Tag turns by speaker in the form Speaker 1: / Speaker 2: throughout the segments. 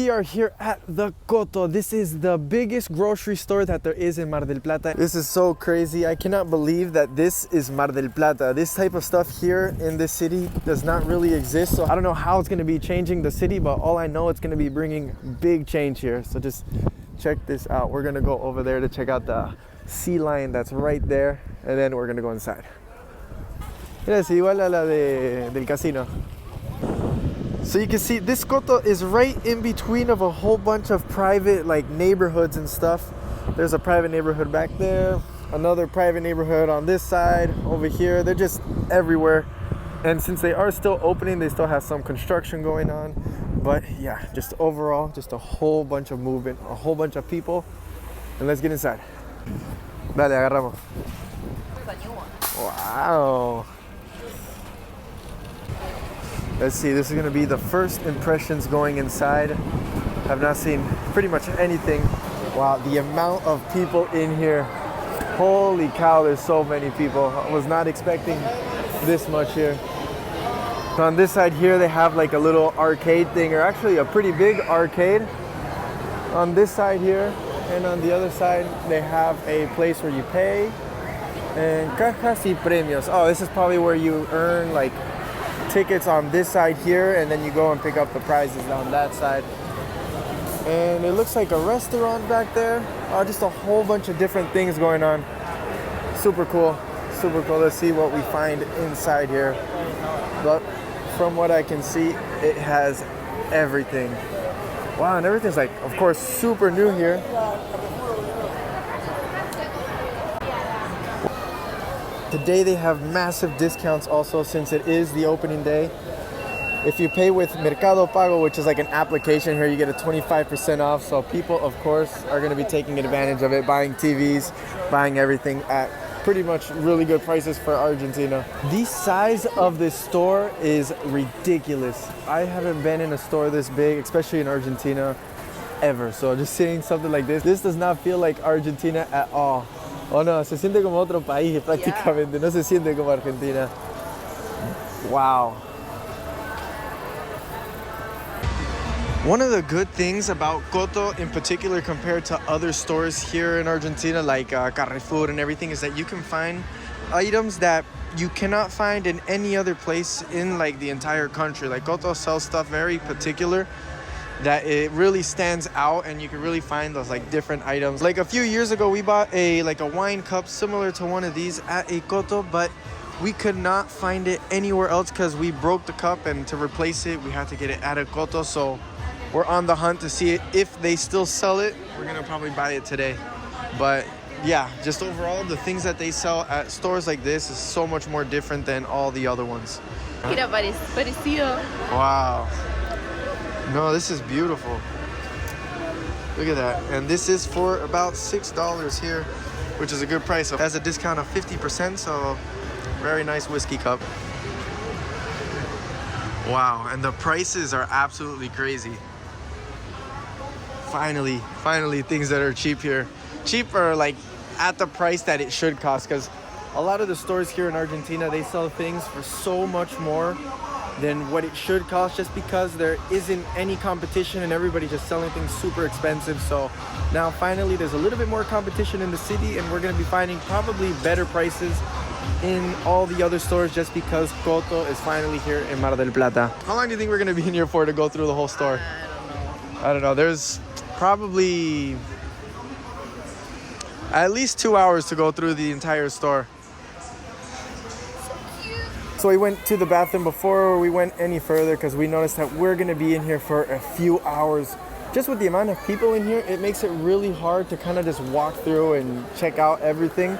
Speaker 1: We are here at the Coto. This is the biggest grocery store that there is in Mar del Plata. This is so crazy. I cannot believe that this is Mar del Plata. This type of stuff here in this city does not really exist. So I don't know how it's going to be changing the city, but all I know it's going to be bringing big change here. So just check this out. We're going to go over there to check out the sea lion that's right there. And then we're going to go inside. Mira, es igual a la del casino. So you can see this Coto is right in between of a whole bunch of private like neighborhoods and stuff. There's a private neighborhood back there, another private neighborhood on this side, over here. They're just everywhere. And since they are still opening, they still have some construction going on. But yeah, just overall, just a whole bunch of movement, a whole bunch of people. And let's get inside. Dale, agarramos. Wow. Let's see, this is gonna be the first impressions going inside. I've not seen pretty much anything. Wow, the amount of people in here. Holy cow, there's so many people. I was not expecting this much here. So on this side here, they have like a little arcade thing, or actually a pretty big arcade. On this side here, and on the other side, they have a place where you pay. And cajas y premios. Oh, this is probably where you earn like tickets on this side here, and then you go and pick up the prizes on that side. And it looks like a restaurant back there. Oh, just a whole bunch of different things going on. Super cool, super cool. Let's see what we find inside here. But from what I can see, it has everything. Wow, and everything's like, of course, super new here. Today they have massive discounts also, since it is the opening day. If you pay with Mercado Pago, which is like an application here, you get a 25% off. So people, of course, are going to be taking advantage of it, buying TVs, buying everything at pretty much really good prices for Argentina. The size of this store is ridiculous. I haven't been in a store this big, especially in Argentina, ever. So just seeing something like this does not feel like Argentina at all. Oh no, se siente como otro país prácticamente, yeah. No se siente como Argentina. Wow. One of the good things about Coto in particular compared to other stores here in Argentina like Carrefour and everything is that you can find items that you cannot find in any other place in like the entire country. Like Coto sells stuff very particular that it really stands out, and you can really find those like different items. Like a few years ago, we bought a wine cup similar to one of these at a Coto, but we could not find it anywhere else because we broke the cup, and to replace it, we had to get it at a Coto. So we're on the hunt to see if they still sell it. We're gonna probably buy it today. But yeah, just overall, the things that they sell at stores like this is so much more different than all the other ones.
Speaker 2: Mira, parecido.
Speaker 1: Wow. No, this is beautiful. Look at that. And this is for about $6 here, which is a good price. It has a discount of 50%, so very nice whiskey cup. Wow, and the prices are absolutely crazy. Finally, things that are cheap here. Cheap or like at the price that it should cost, because a lot of the stores here in Argentina, they sell things for so much more than what it should cost, just because there isn't any competition and everybody's just selling things super expensive. So now finally there's a little bit more competition in the city, and we're going to be finding probably better prices in all the other stores, just because Coto is finally here in Mar del Plata. How long do you think we're going to be in here for to go through the whole store? I don't know. There's probably at least 2 hours to go through the entire store. So we went to the bathroom before we went any further, because we noticed that we're going to be in here for a few hours. Just with the amount of people in here, it makes it really hard to kind of just walk through and check out everything.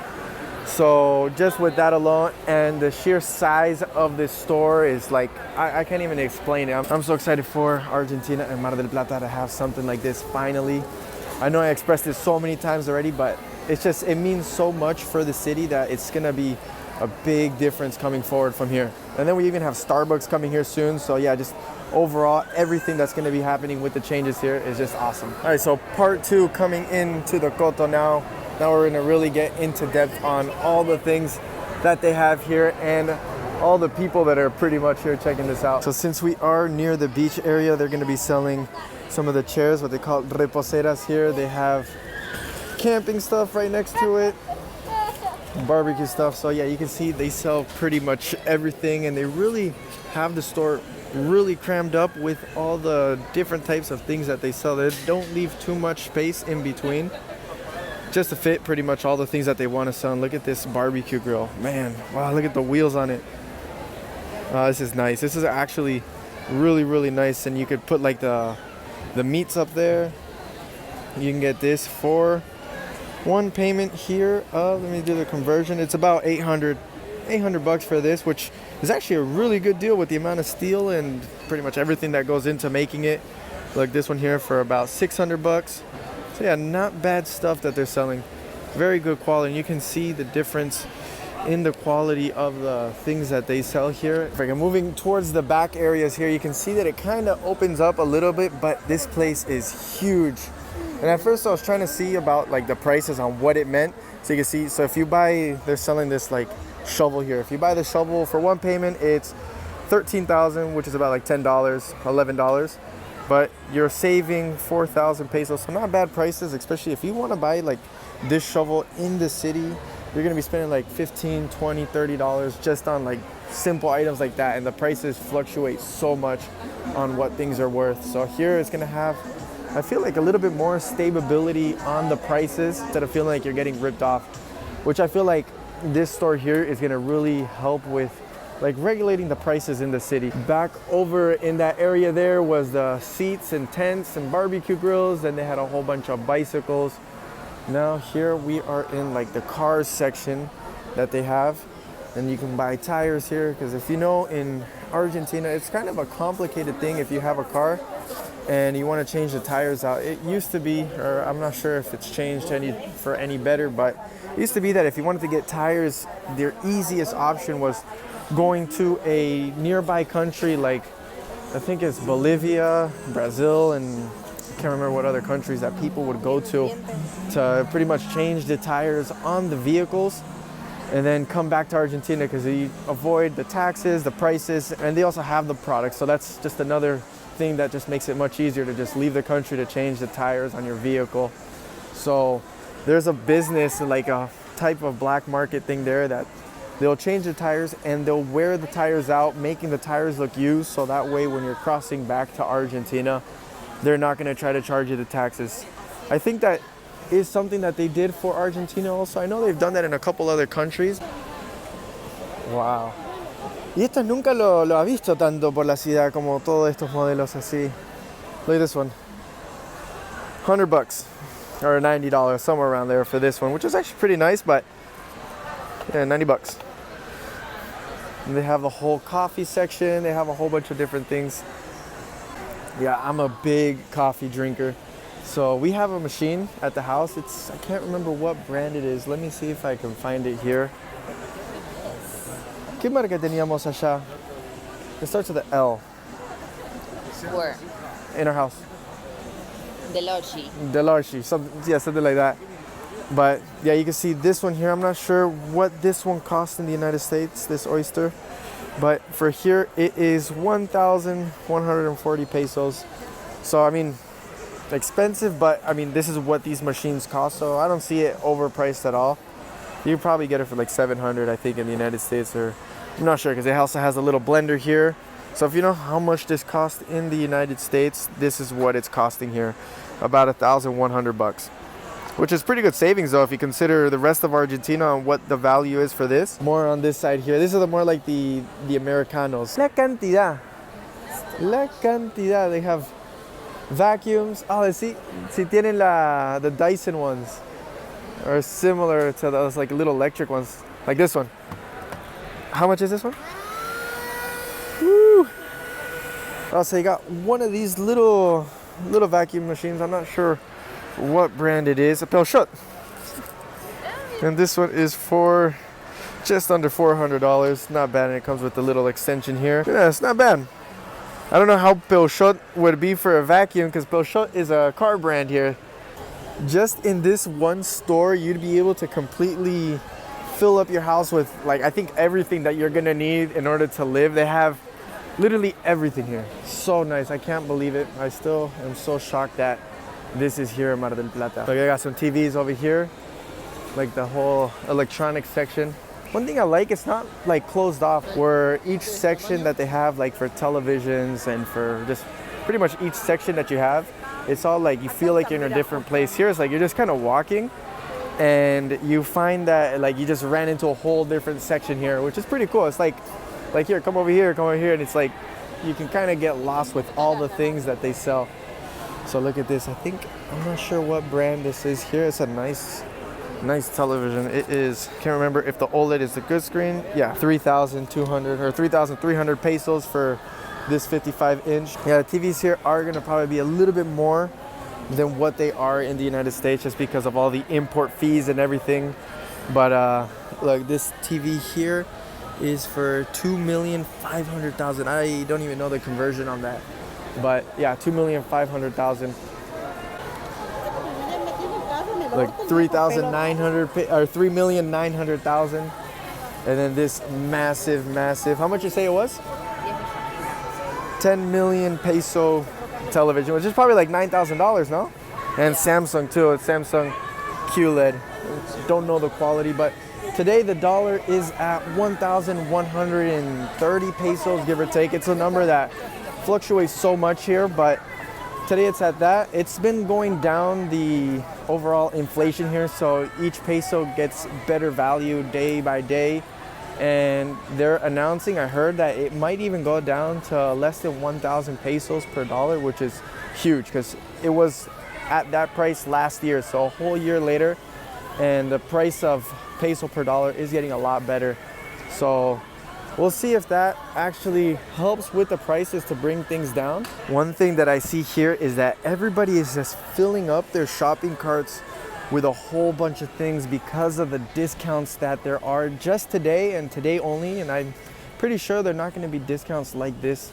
Speaker 1: So just with that alone, and the sheer size of this store is like, I can't even explain it. I'm so excited for Argentina and Mar del Plata to have something like this finally. I know I expressed this so many times already, but it means so much for the city that it's going to be a big difference coming forward from here. And then we even have Starbucks coming here soon. So yeah, just overall, everything that's going to be happening with the changes here is just awesome. All right, so part 2 coming into the Coto now. Now we're going to really get into depth on all the things that they have here and all the people that are pretty much here checking this out. So since we are near the beach area, they're going to be selling some of the chairs, what they call reposeras here. They have camping stuff right next to it, barbecue stuff. So yeah, you can see they sell pretty much everything, and they really have the store really crammed up with all the different types of things that they sell. They don't leave too much space in between just to fit pretty much all the things that they want to sell. And look at this barbecue grill, man. Wow, look at the wheels on it. This is nice. This is actually really nice, and you could put like the meats up there. You can get this for one payment here of, let me do the conversion, it's about 800 bucks for this, which is actually a really good deal with the amount of steel and pretty much everything that goes into making it. Like this one here for about 600 bucks. So yeah, not bad stuff that they're selling. Very good quality. And you can see the difference in the quality of the things that they sell here. If I'm moving towards the back areas here, you can see that it kind of opens up a little bit, but this place is huge. And at first I was trying to see about like the prices on what it meant. So you can see, so if you buy, they're selling this like shovel here. If you buy the shovel for one payment, it's $13,000, which is about like $10, $11. But you're saving 4,000 pesos. So not bad prices, especially if you want to buy like this shovel in the city. You're gonna be spending like $15, $20, $30 just on like simple items like that. And the prices fluctuate so much on what things are worth. So here it's gonna have, I feel like, a little bit more stability on the prices instead of feeling like you're getting ripped off, which I feel like this store here is gonna really help with like regulating the prices in the city. Back over in that area there was the seats and tents and barbecue grills, and they had a whole bunch of bicycles. Now here we are in like the cars section that they have, and you can buy tires here, because if you know, in Argentina it's kind of a complicated thing if you have a car and you want to change the tires out. It used to be, or I'm not sure if it's changed for any better, but it used to be that if you wanted to get tires, their easiest option was going to a nearby country like, I think it's Bolivia, Brazil, and I can't remember what other countries that people would go to pretty much change the tires on the vehicles and then come back to Argentina, because you avoid the taxes, the prices, and they also have the products. So that's just another thing that just makes it much easier to just leave the country to change the tires on your vehicle. So there's a business, like a type of black market thing there, that they'll change the tires and they'll wear the tires out, making the tires look used, so that way when you're crossing back to Argentina, they're not going to try to charge you the taxes. I think that is something that they did for Argentina also. I know they've done that in a couple other countries. Wow. Y esto nunca lo ha visto tanto por la ciudad como todos estos modelos así. Look at this one. 100 bucks or $90, somewhere around there for this one, which is actually pretty nice, but yeah, 90 bucks. And they have the whole coffee section. They have a whole bunch of different things. Yeah, I'm a big coffee drinker. So we have a machine at the house. I can't remember what brand it is. Let me see if I can find it here. ¿Qué marca teníamos allá? It starts with an L.
Speaker 2: Where?
Speaker 1: In our house.
Speaker 2: Delarchi.
Speaker 1: Something like that. But yeah, you can see this one here. I'm not sure what this one costs in the United States, this oyster. But for here, it is 1,140 pesos. So, I mean, expensive, but I mean, this is what these machines cost. So I don't see it overpriced at all. You probably get it for like 700, I think, in the United States, or I'm not sure, because it also has a little blender here. So if you know how much this costs in the United States, this is what it's costing here, about 1,100 bucks. Which is pretty good savings though, if you consider the rest of Argentina and what the value is for this. More on this side here. This is more like the Americanos. La cantidad. They have vacuums. Oh, si tienen the Dyson ones. Or similar to those like little electric ones. Like this one. How much is this one? Woo! Oh, so you got one of these little vacuum machines. I'm not sure what brand it is. A Pelshot. And this one is for just under $400. Not bad, and it comes with the little extension here. Yeah, it's not bad. I don't know how Pelshot would be for a vacuum, because Pelshot is a car brand here. Just in this one store, you'd be able to completely fill up your house with, like, I think everything that you're gonna need in order to live. They have literally everything here. So nice. I can't believe it. I still am so shocked that this is here in Mar del Plata. Like I got some TVs over here, like the whole electronics section. One thing I like, it's not like closed off, where each section that they have, like for televisions and for just pretty much each section that you have, it's all like you feel like you're in a different place. Here it's like you're just kind of walking and you find that like you just ran into a whole different section here, which is pretty cool. It's like here, come over here, and it's like you can kind of get lost with all the things that they sell. So look at this. I'm not sure what brand this is here. It's a nice television. It is, can't remember if the OLED is the good screen. Yeah, 3,200 or 3,300 pesos for this 55-inch. Yeah, the TVs here are gonna probably be a little bit more than what they are in the United States just because of all the import fees and everything. But look, this TV here is for 2,500,000. I don't even know the conversion on that. But yeah, 2,500,000. Like 3,900 or 3,900,000. And then this massive, how much you say it was? 10 million peso television, which is probably like $9,000, no? And Samsung too. It's Samsung QLED. Don't know the quality, but today the dollar is at 1,130 pesos, give or take. It's a number that fluctuates so much here, but today it's at that. It's been going down, the overall inflation here, so each peso gets better value day by day. And they're announcing, I heard that it might even go down to less than 1,000 pesos per dollar, which is huge because it was at that price last year, so a whole year later, and the price of peso per dollar is getting a lot better. So we'll see if that actually helps with the prices to bring things down. One thing that I see here is that everybody is just filling up their shopping carts with a whole bunch of things because of the discounts that there are just today and today only. And I'm pretty sure they're not going to be discounts like this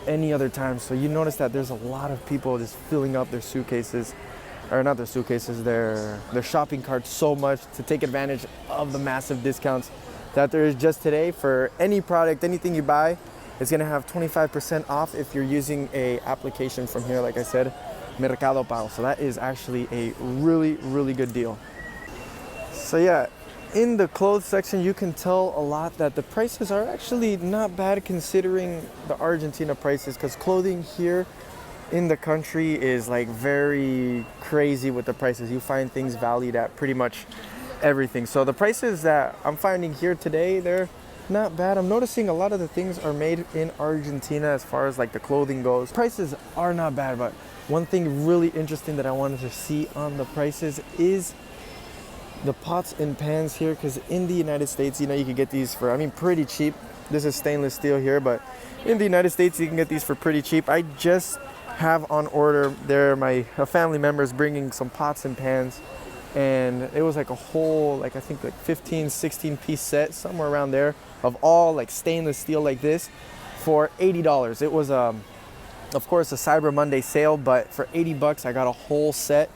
Speaker 1: any other time. So you notice that there's a lot of people just filling up their suitcases, or not their suitcases, their shopping carts so much to take advantage of the massive discounts that there is just today. For any product, anything you buy, it's gonna have 25% off if you're using a application from here, like I said, Mercado Pago. So that is actually a really, really good deal. So yeah, in the clothes section, you can tell a lot that the prices are actually not bad considering the Argentina prices, because clothing here in the country is like very crazy with the prices. You find things valued at pretty much everything. So the prices that I'm finding here today, they're not bad. I'm noticing a lot of the things are made in Argentina as far as like the clothing goes. Prices are not bad, but one thing really interesting that I wanted to see on the prices is the pots and pans here, because in the United States, you know, you can get these for, I mean, pretty cheap. This is stainless steel here, but in the United States, you can get these for pretty cheap. I just have on order there, a family member is bringing some pots and pans, and it was like a whole, like I think like 15, 16 piece set, somewhere around there, of all like stainless steel like this for $80. It was of course a Cyber Monday sale, but for 80 bucks I got a whole set.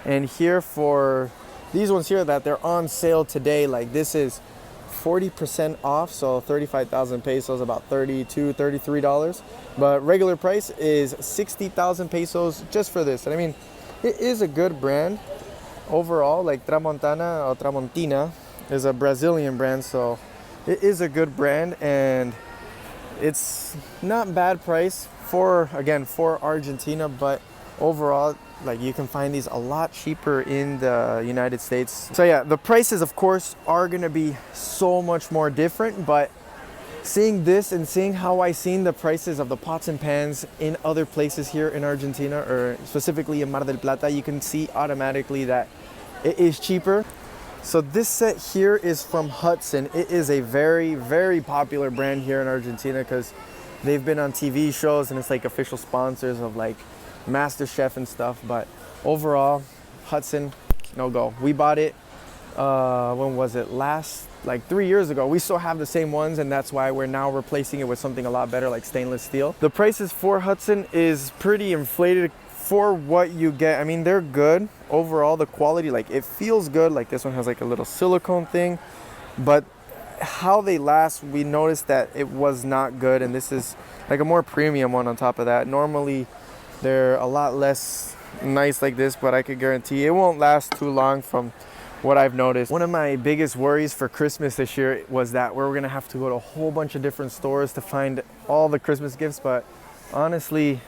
Speaker 1: And here for these ones here that they're on sale today, like this is 40% off, so 35,000 pesos, about $32, $33. But regular price is 60,000 pesos just for this. And I mean, it is a good brand overall. Like Tramontana or Tramontina is a Brazilian brand, so it is a good brand, and it's not bad price for, again, for Argentina, but overall, like you can find these a lot cheaper in the United States. So yeah, the prices of course are gonna be so much more different, but seeing this and seeing how I seen the prices of the pots and pans in other places here in Argentina, or specifically in Mar del Plata, you can see automatically that it is cheaper. So this set here is from Hudson. It is a very, very popular brand here in Argentina because they've been on TV shows and it's like official sponsors of like MasterChef and stuff. But overall, Hudson, no go. We bought it, when was it? Like 3 years ago. We still have the same ones, and that's why we're now replacing it with something a lot better like stainless steel. The prices for Hudson is pretty inflated for what you get. I mean, they're good. Overall, the quality, like it feels good. Like this one has like a little silicone thing, but how they last, we noticed that it was not good, and this is like a more premium one on top of that. Normally they're a lot less nice like this, but I could guarantee it won't last too long from what I've noticed. One of my biggest worries for Christmas this year was that we're gonna have to go to a whole bunch of different stores to find all the Christmas gifts, but honestly,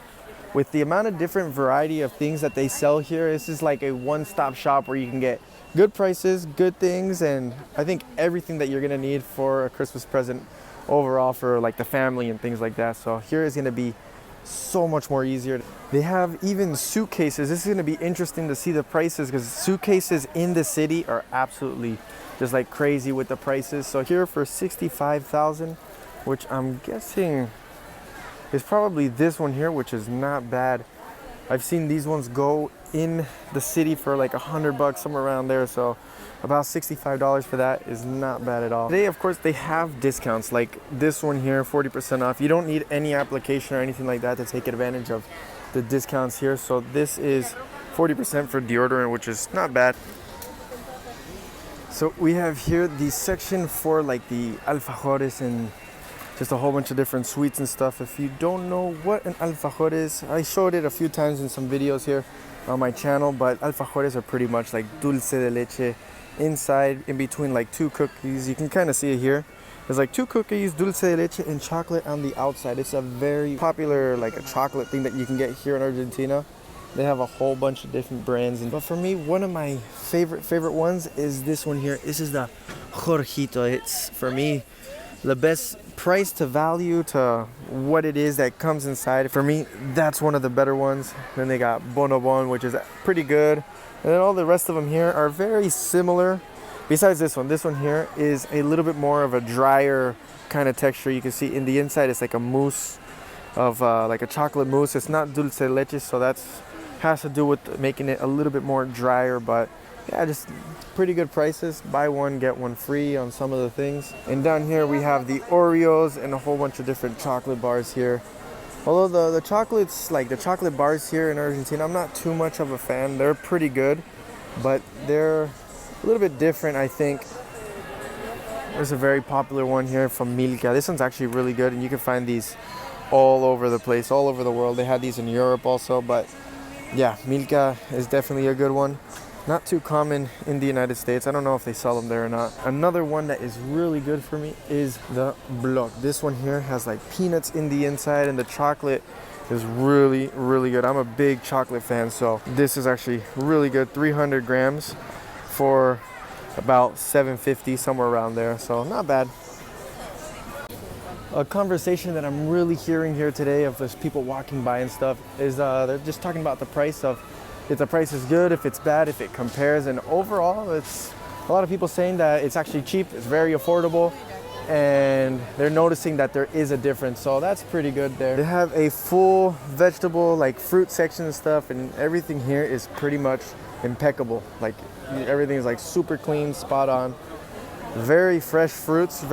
Speaker 1: with the amount of different variety of things that they sell here, this is like a one-stop shop where you can get good prices, good things, and I think everything that you're gonna need for a Christmas present overall for like the family and things like that. So here is gonna be so much more easier. They have even suitcases. This is gonna be interesting to see the prices because suitcases in the city are absolutely just like crazy with the prices. So here for 65,000, which I'm guessing is probably this one here, which is not bad. I've seen these ones go in the city for like $100, somewhere around there. So about $65 for that is not bad at all. Today, of course, they have discounts like this one here, 40% off. You don't need any application or anything like that to take advantage of the discounts here. So this is 40% for deodorant, which is not bad. So we have here the section for like the alfajores and just a whole bunch of different sweets and stuff. If you don't know what an alfajor is, I showed it a few times in some videos here on my channel, but alfajores are pretty much like dulce de leche inside, in between like two cookies. You can kind of see it here. There's like two cookies, dulce de leche, and chocolate on the outside. It's a very popular like a chocolate thing that you can get here in Argentina. They have a whole bunch of different brands, but for me, one of my favorite ones is this one here. This is the Jorgito. It's, for me, the best price to value to what it is that comes inside. For me, that's one of the better ones. Then they got Bonobon, which is pretty good. And then all the rest of them here are very similar. Besides this one here is a little bit more of a drier kind of texture. You can see in the inside it's like a mousse of like a chocolate mousse. It's not dulce de leche, so that's has to do with making it a little bit more drier, but yeah, just pretty good prices. Buy one, get one free on some of the things. And down here we have the Oreos and a whole bunch of different chocolate bars here. Although the chocolates, like the chocolate bars here in Argentina, I'm not too much of a fan. They're pretty good, but they're a little bit different, I think. There's a very popular one here from Milka. This one's actually really good, and you can find these all over the place, all over the world. They had these in Europe also, but yeah, Milka is definitely a good one. Not too common in the United States. I don't know if they sell them there or not. Another one that is really good for me is the Block. This one here has like peanuts in the inside, and the chocolate is really good. I'm a big chocolate fan, so this is actually really good. 300 grams for about $7.50, somewhere around there, so not bad. A conversation that I'm really hearing here today of just people walking by and stuff is they're just talking about the price of if the price is good, if it's bad, if it compares, and overall it's a lot of people saying that it's actually cheap, it's very affordable, and they're noticing that there is a difference, so that's pretty good there. They have a full vegetable, like fruit section and stuff, and everything here is pretty much impeccable. Like everything is like super clean, spot on. Very fresh fruits,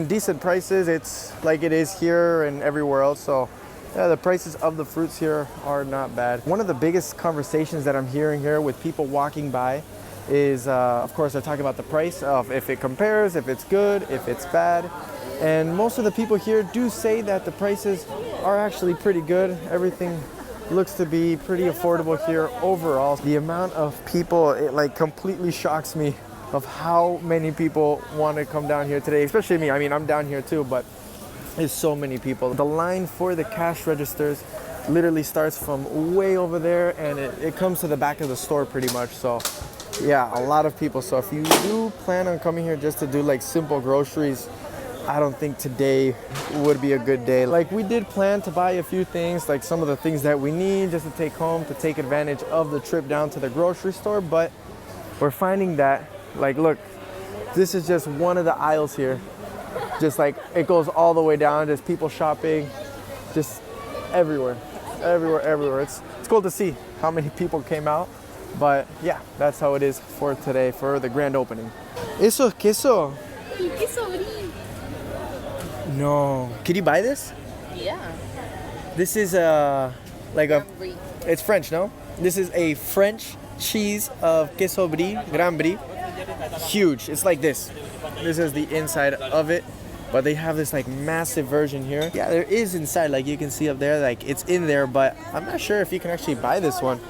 Speaker 1: decent prices. It's like it is here and everywhere else, so yeah, the prices of the fruits here are not bad. One of the biggest conversations that I'm hearing here with people walking by is, of course, they're talking about the price of if it compares, if it's good, if it's bad. And most of the people here do say that the prices are actually pretty good. Everything looks to be pretty affordable here overall. The amount of people, it like completely shocks me of how many people want to come down here today, especially me. I mean, I'm down here too, but there's so many people. The line for the cash registers literally starts from way over there, and it comes to the back of the store pretty much. So yeah, a lot of people. So if you do plan on coming here just to do like simple groceries, I don't think today would be a good day. Like, we did plan to buy a few things, like some of the things that we need just to take home, to take advantage of the trip down to the grocery store, but we're finding that, like, look, this is just one of the aisles here. Just like, it goes all the way down, just people shopping, just everywhere. It's cool to see how many people came out, but yeah, that's how it is for today, for the grand opening. Eso es queso.
Speaker 2: Queso brie.
Speaker 1: No. Could you buy this?
Speaker 2: Yeah.
Speaker 1: This is it's French, no? This is a French cheese of queso brie, Grand Brie. Huge. It's like this. This is the inside of it. But they have this like massive version here. Yeah, there is inside, like you can see up there, like it's in there, but I'm not sure if you can actually buy this one.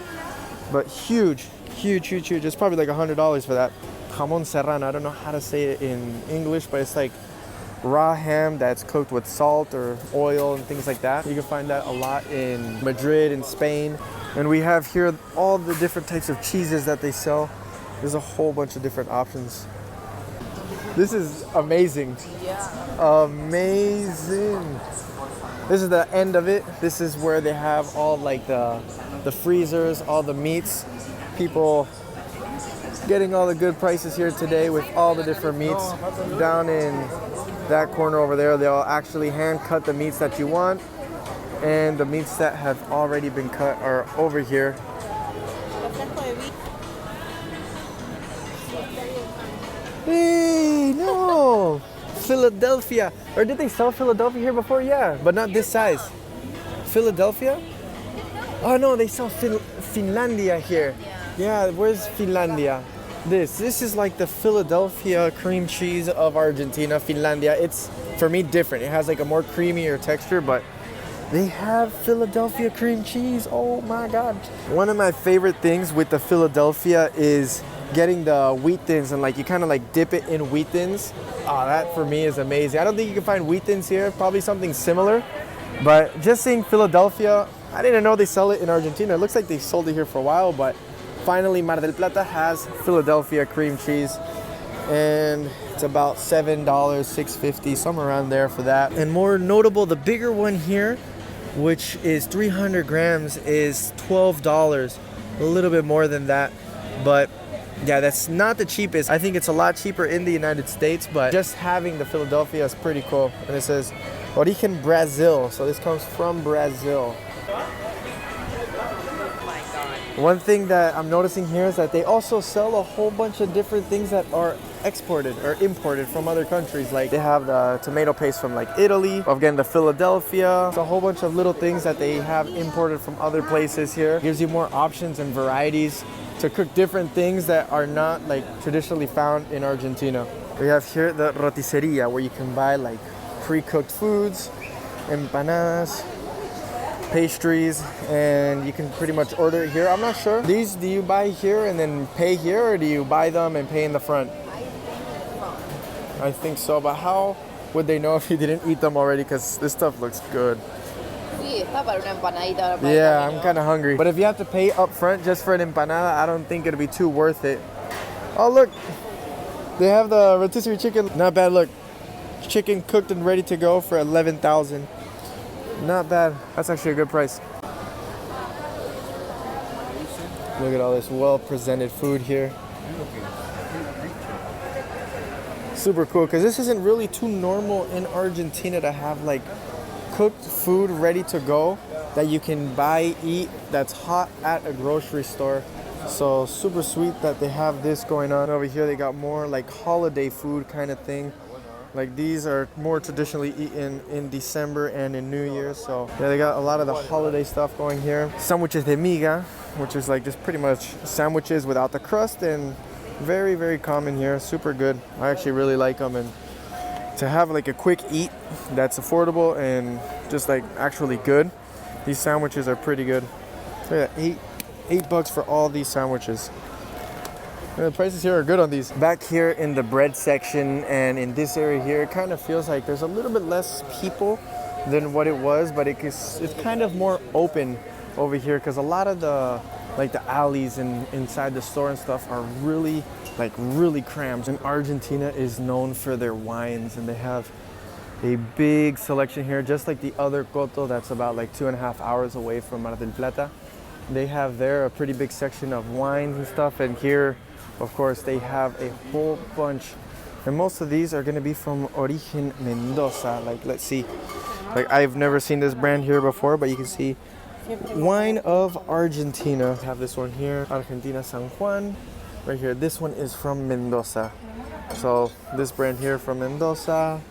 Speaker 1: But huge, huge, huge, huge. It's probably like $100 for that. Jamón serrano, I don't know how to say it in English, but it's like raw ham that's cooked with salt or oil and things like that. You can find that a lot in Madrid and Spain. And we have here all the different types of cheeses that they sell. There's a whole bunch of different options. This is amazing. Yeah. Amazing. This is the end of it. This is where they have all like the freezers, all the meats. People getting all the good prices here today with all the different meats. Down in that corner over there, they'll actually hand cut the meats that you want. And the meats that have already been cut are over here. Hey, no! Philadelphia. Or did they sell Philadelphia here before? Yeah, but not this size. Philadelphia? Oh no, they sell Finlandia here. Yeah, where's Finlandia? This is like the Philadelphia cream cheese of Argentina, Finlandia. It's, for me, different. It has like a more creamier texture, but they have Philadelphia cream cheese. Oh my God. One of my favorite things with the Philadelphia is getting the wheat thins and like you kind of like dip it in wheat thins. Oh, that for me is amazing. I don't think you can find wheat thins here, probably something similar, but just seeing Philadelphia, I didn't know they sell it in Argentina. It looks like they sold it here for a while, but finally Mar del Plata has Philadelphia cream cheese and it's about $7, $6.50, somewhere around there for that. And more notable, the bigger one here, which is 300 grams, is $12, a little bit more than that, but yeah, that's not the cheapest. I think it's a lot cheaper in the United States, but just having the Philadelphia is pretty cool. And it says Origen Brazil, so this comes from Brazil. One thing that I'm noticing here is that they also sell a whole bunch of different things that are exported or imported from other countries. Like they have the tomato paste from like Italy, again the Philadelphia. It's a whole bunch of little things that they have imported from other places here. Gives you more options and varieties to cook different things that are not like traditionally found in Argentina. We have here the roticeria where you can buy like pre-cooked foods, empanadas, pastries, and you can pretty much order it here. I'm not sure. These, do you buy here and then pay here, or do you buy them and pay in the front? I think so, but how would they know if you didn't eat them already? Because this stuff looks good. Yeah, I'm kind of hungry. But if you have to pay up front just for an empanada, I don't think it'll be too worth it. Oh, look. They have the rotisserie chicken. Not bad, look. Chicken cooked and ready to go for 11,000. Not bad. That's actually a good price. Look at all this well-presented food here. Super cool, because this isn't really too normal in Argentina to have like cooked food ready to go that you can buy, eat, that's hot at a grocery store. So super sweet that they have this going on. Over here they got more like holiday food kind of thing. Like these are more traditionally eaten in December and in New Year's. So yeah, they got a lot of the holiday stuff going here. Sándwiches de miga, which is like just pretty much sandwiches without the crust, and very, very common here. Super good. I actually really like them, and to have like a quick eat that's affordable and just like actually good, these sandwiches are pretty good. Look at that, $8 for all these sandwiches. And the prices here are good on these. Back here in the bread section and in this area here, it kind of feels like there's a little bit less people than what it was, but it's kind of more open over here because a lot of the alleys and inside the store and stuff are really crammed. And Argentina is known for their wines, and they have a big selection here, just like the other Coto that's about like 2.5 hours away from Mar del Plata. They have there a pretty big section of wines and stuff, and here of course they have a whole bunch, and most of these are going to be from Origen Mendoza. Like, let's see, like I've never seen this brand here before, but you can see wine of Argentina. I have this one here, Argentina San Juan, right here. This one is from Mendoza. So this brand here from Mendoza,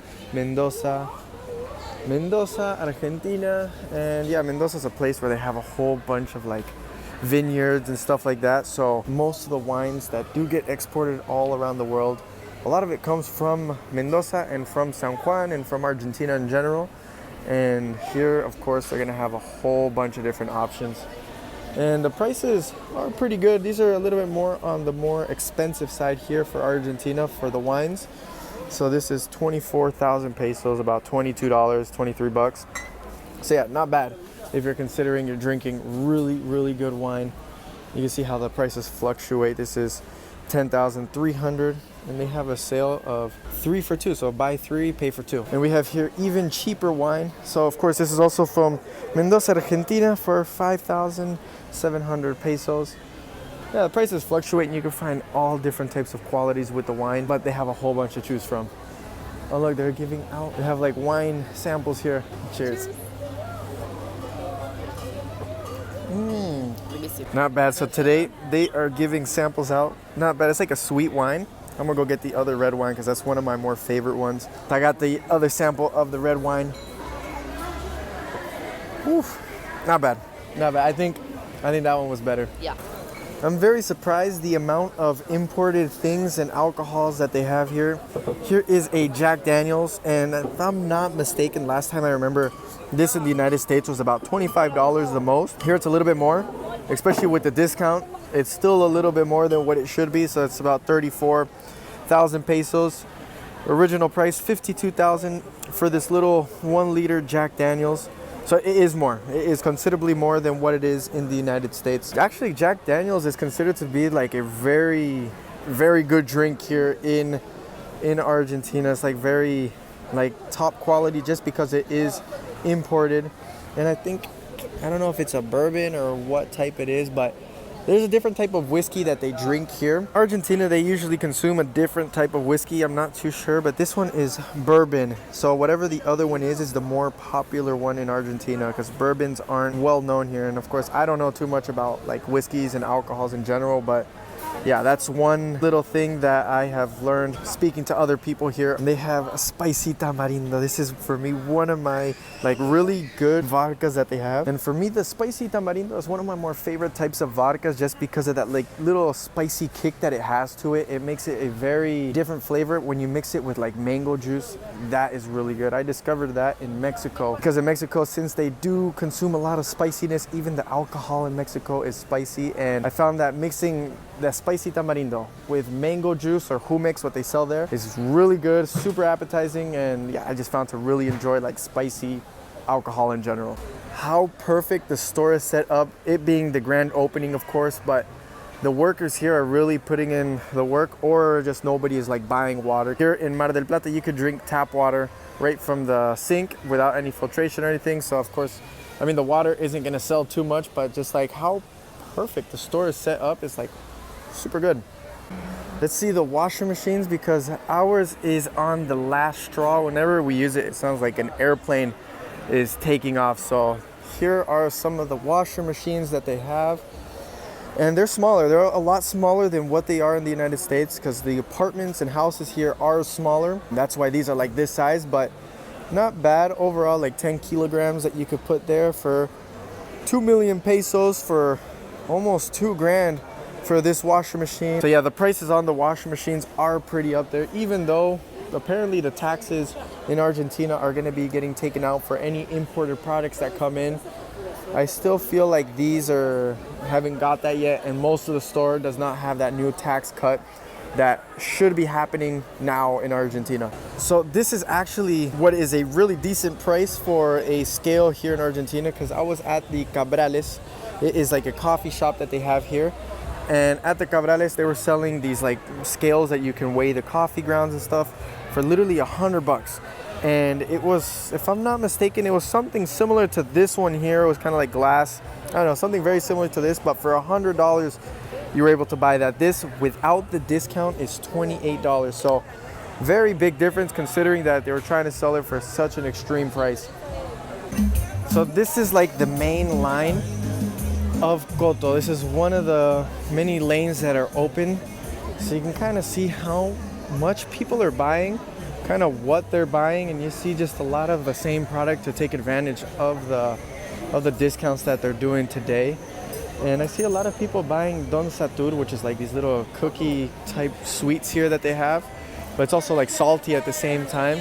Speaker 1: Argentina. And yeah, Mendoza is a place where they have a whole bunch of like vineyards and stuff like that. So most of the wines that do get exported all around the world A lot of it comes from Mendoza and from San Juan and from Argentina in general. And here, of course, they're gonna have a whole bunch of different options. And the prices are pretty good. These are a little bit more on the more expensive side here for Argentina for the wines. So this is 24,000 pesos, about $22, 23 bucks. So yeah, not bad if you're considering you're drinking really, really good wine. You can see how the prices fluctuate. This is 10,300, and they have a sale of 3 for 2. So buy 3, pay for 2. And we have here even cheaper wine. So of course, this is also from Mendoza, Argentina for 5,700 pesos. Yeah, the prices fluctuate, and you can find all different types of qualities with the wine, but they have a whole bunch to choose from. Oh look, they're giving out, they have like wine samples here. Cheers. Not bad. So today they are giving samples out. Not bad. It's like a sweet wine. I'm gonna go get the other red wine because that's one of my more favorite ones. I got the other sample of the red wine. Oof. Not bad. Not bad. I think that one was better.
Speaker 2: Yeah.
Speaker 1: I'm very surprised the amount of imported things and alcohols that they have here. Here is a Jack Daniels, and if I'm not mistaken, last time I remember this in the United States was about $25 the most. Here it's a little bit more, especially with the discount. It's still a little bit more than what it should be, so it's about 34,000 pesos. Original price 52,000 for this little 1 liter Jack Daniels. So it is more. It is considerably more than what it is in the United States. Actually, Jack Daniels is considered to be like a very, very good drink here in Argentina. It's like very like top quality just because it is imported. And I don't know if it's a bourbon or what type it is, but there's a different type of whiskey that they drink here. Argentina, they usually consume a different type of whiskey. I'm not too sure, but this one is bourbon. So whatever the other one is the more popular one in Argentina because bourbons aren't well known here. And of course, I don't know too much about like whiskeys and alcohols in general, but yeah, that's one little thing that I have learned speaking to other people here. They have a spicy tamarindo. This is for me one of my like really good vodkas that they have. And for me, the spicy tamarindo is one of my more favorite types of vodkas just because of that like little spicy kick that it has to it. It makes it a very different flavor when you mix it with like mango juice. That is really good. I discovered that in Mexico because in Mexico, since they do consume a lot of spiciness, even the alcohol in Mexico is spicy. And I found that mixing the spicy tamarindo with mango juice or hummus, what they sell there, is really good, super appetizing, and yeah, I just found to really enjoy like spicy alcohol in general. How perfect the store is set up, it being the grand opening of course, but the workers here are really putting in the work, or just nobody is like buying water. Here in Mar del Plata, you could drink tap water right from the sink without any filtration or anything. So of course, I mean, the water isn't gonna sell too much, but just like how perfect the store is set up, it's like super good. Let's see the washer machines because ours is on the last straw. Whenever we use it, it sounds like an airplane is taking off. So here are some of the washer machines that they have. And they're smaller. They're a lot smaller than what they are in the United States because the apartments and houses here are smaller. That's why these are like this size, but not bad overall, like 10 kilograms that you could put there for 2 million pesos for almost 2 grand. For this washer machine. So yeah, the prices on the washer machines are pretty up there, even though apparently the taxes in Argentina are going to be getting taken out for any imported products that come in. I still feel like these haven't got that yet, and most of the store does not have that new tax cut that should be happening now in Argentina. So this is actually what is a really decent price for a scale here in Argentina because I was at the Cabrales. It is like a coffee shop that they have here. And at the Cabrales, they were selling these like scales that you can weigh the coffee grounds and stuff for literally $100. And it was, if I'm not mistaken, it was something similar to this one here. It was kind of like glass. I don't know, something very similar to this, but for $100, you were able to buy that. This, without the discount, is $28. So very big difference considering that they were trying to sell it for such an extreme price. So this is like the main line of Coto. This is one of the many lanes that are open, so you can kind of see how much people are buying, kind of what they're buying, and you see just a lot of the same product to take advantage of the discounts that they're doing today. And I see a lot of people buying Don Satur, which is like these little cookie type sweets here that they have. but it's also like salty at the same time.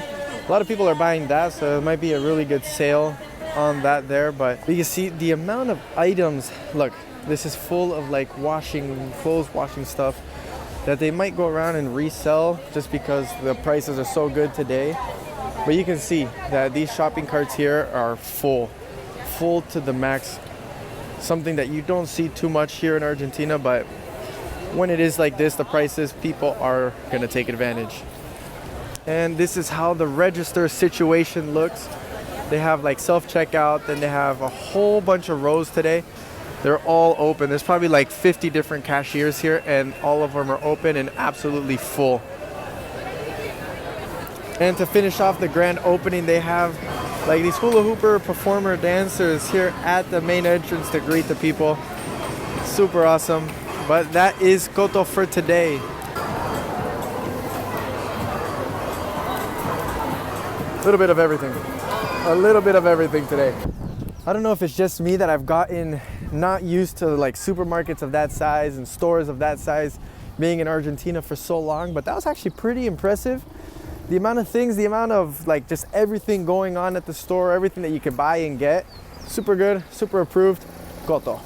Speaker 1: A lot of people are buying that, so it might be a really good sale on that there. But you can see the amount of items. Look, this is full of like clothes washing stuff that they might go around and resell just because the prices are so good today. But you can see that these shopping carts here are full to the max. Something that you don't see too much here in Argentina, but when it is like this, the prices, people are gonna take advantage. And this is how the register situation looks. They have like self-checkout, then they have a whole bunch of rows today. They're all open. There's probably like 50 different cashiers here, and all of them are open and absolutely full. And to finish off the grand opening, they have like these hula hooper performer dancers here at the main entrance to greet the people. Super awesome. But that is Coto for today. A little bit of everything. A little bit of everything today. I don't know if it's just me that I've gotten not used to like supermarkets of that size and stores of that size being in Argentina for so long, but that was actually pretty impressive. The amount of things, the amount of like just everything going on at the store, everything that you can buy and get. Super good, super approved. Coto.